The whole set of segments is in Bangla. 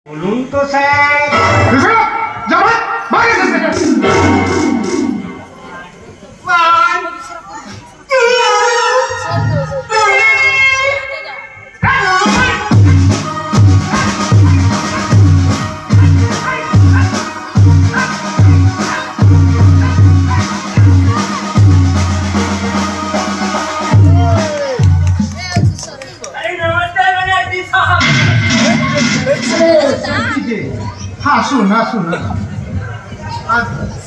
বলুন তো স্যার। আসুন আসুন,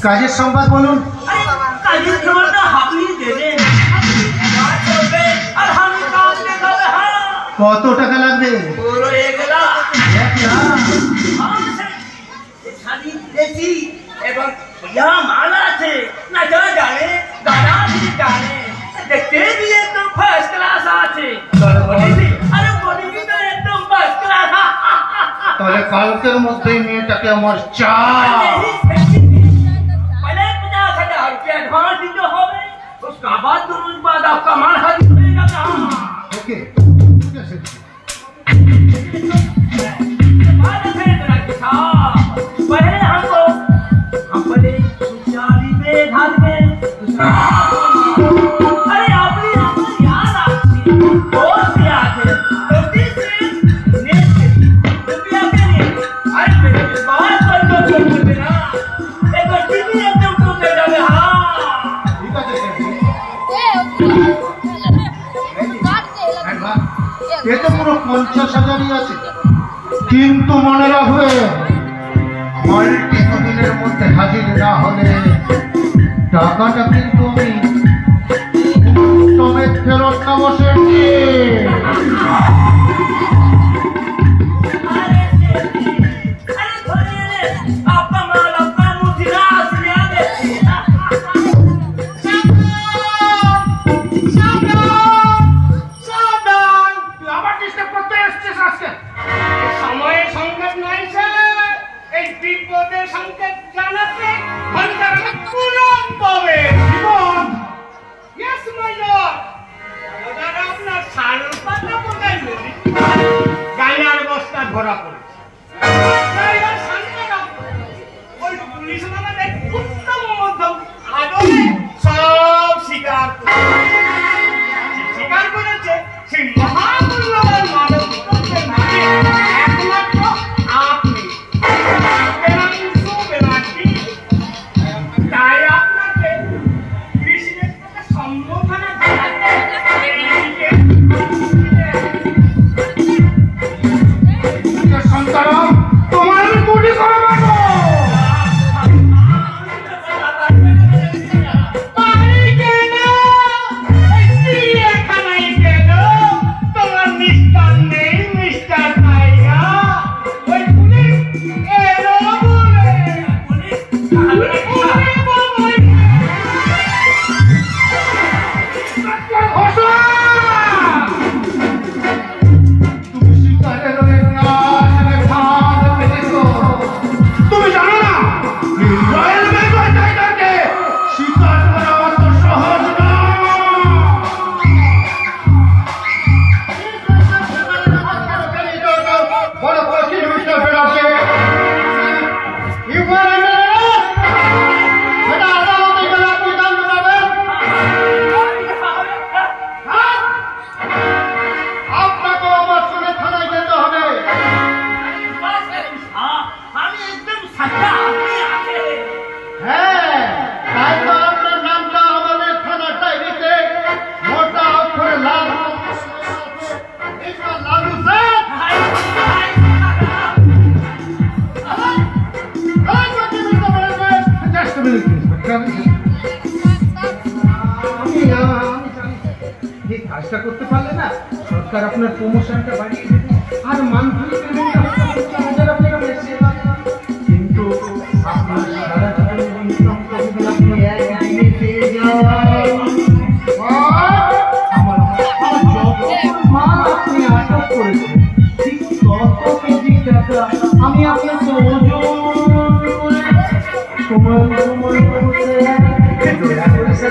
কাজের সংবাদ বলুন। কাজের খবরটা আপনি দেবেন। কত টাকা লাগবে? পুরো 1 লাখ। 1 লাখ? এবং মাল আছে না, যা জানে দাদা জানে, দেখতে দিয়ে একদম ফার্স্ট ক্লাস আছে। আরে বলি তো একদম ফার্স্ট ক্লাস। তাহলে কালকের মধ্যেই মেয়েটাকে আমার চাই। पहले 50,000 रुपया एडवांस दीजिए होवे, उसका बाद 2 रोज बाद आपका माल हाजिर हो जाएगा। ओके, ठीक है सर। बात है जरा के साथ, पहले हम पहले सुचाली में धार में, अरे आपने याद आती दोस्त याद है, दोस्ती से नेट रुपया के लिए, अरे मेरे बात पर तो बोल देना, एक टीवी एकदम तो दे जावे। हाँ ठीक है सर। ये तो পুরো 50,000ই আছে, কিন্তু মনে রাখবে মালটি দিনের মধ্যে হাজির না হলে টাকাটা কিন্তু আমি সমেত ফেরত না বসে। ধরা পড়েছে সব স্বীকার করেছে। সেই মহামূল্যবান মানব একমাত্র আপনি, তাই আপনাকে কৃষ্ণের সম্বোধনা তোমার গুলি করে মারবো। তোমার মিস্টার নেই, মিস্টার নাইয়া ওই পুলিশ এলো বলে কাজটা করতে পারলে না সরকার আপনার প্রমোশনটা বাড়িয়ে দেবে আর মান্থলি কিন্তু আপনার সারা জীবনের ইনকাম প্রতিদিন আপনি একদিনে পেয়ে যান। আমার মাল আপনি আটক করেছেন, ঠিক তত কেজি টাকা আমি আপনাকে ওজন করে সময়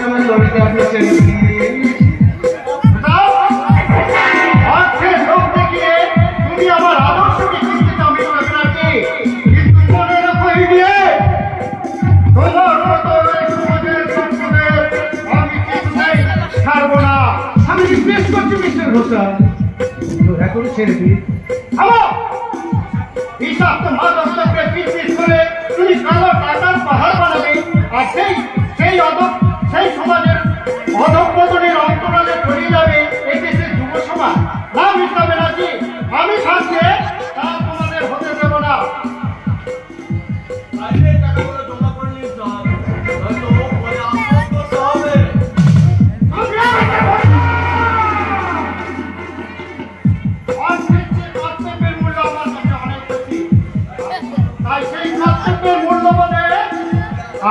আমার লড়িতে আপনি ছেড়ে আমার আদর্শকে ছেড়ে দিন। বিষাক্ত মাদককে পিস করে তুমি কালো টাকার পাহাড় বানাবে, আর সেই সমাজের অধঃপতনের অন্তরালে ছড়িয়ে যাবে এই দেশের যুব সমাজ। না মিস্টার ব্যানার্জি, আমি থাকতে তা তোমাদের হতে দেব না।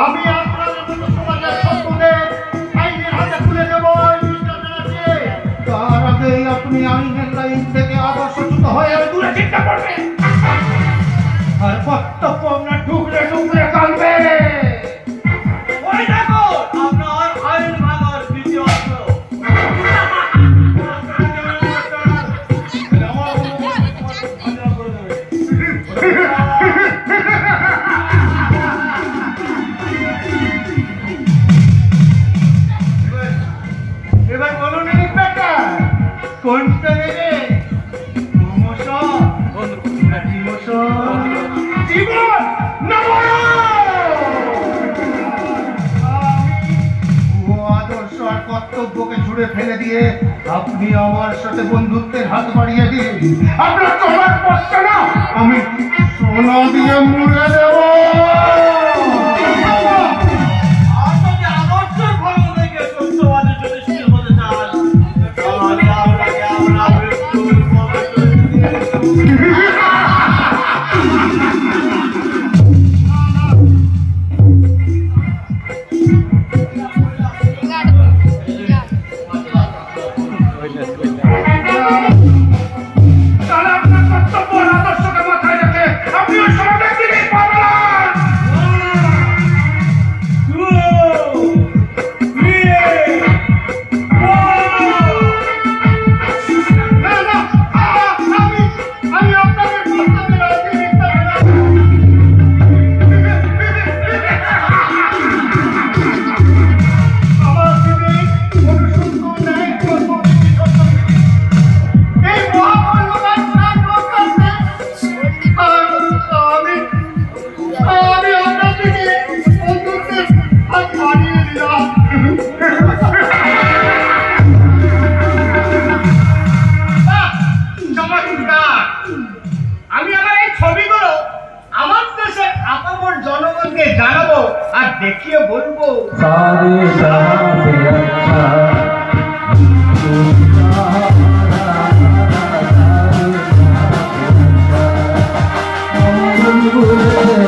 আমি আপনাদের মতো সমাজের শত্রুদের আইনের হাতে তুলে দেব। তার আগে আপনি আইনের লাইন থেকে আদর্শচ্যুত হয়ে দূরে চিন্তা করবেন, আর বক্তব্য আপনার ঢুকলে ঢুকলে কাঁদবে। ওই দেখো আপনার আইন ভাঙার দ্বিতীয় অস্ত্র। এবার বলুন ইন্সপেক্টর, কোনটা নেবে? জীবন না আদর্শ আর কর্তব্যকে ছুড়ে ফেলে দিয়ে আপনি আমার সাথে বন্ধুত্বের হাত বাড়িয়ে দিন। আপনার তোমার পড়ছে না, আমি সোনা দিয়ে মুড়ে দেব। আমি আমার এই ছবিগুলো আমার দেশের আপামর জনগণকে জানাবো আর দেখিয়ে বলবো सारे जहां से अच्छा तू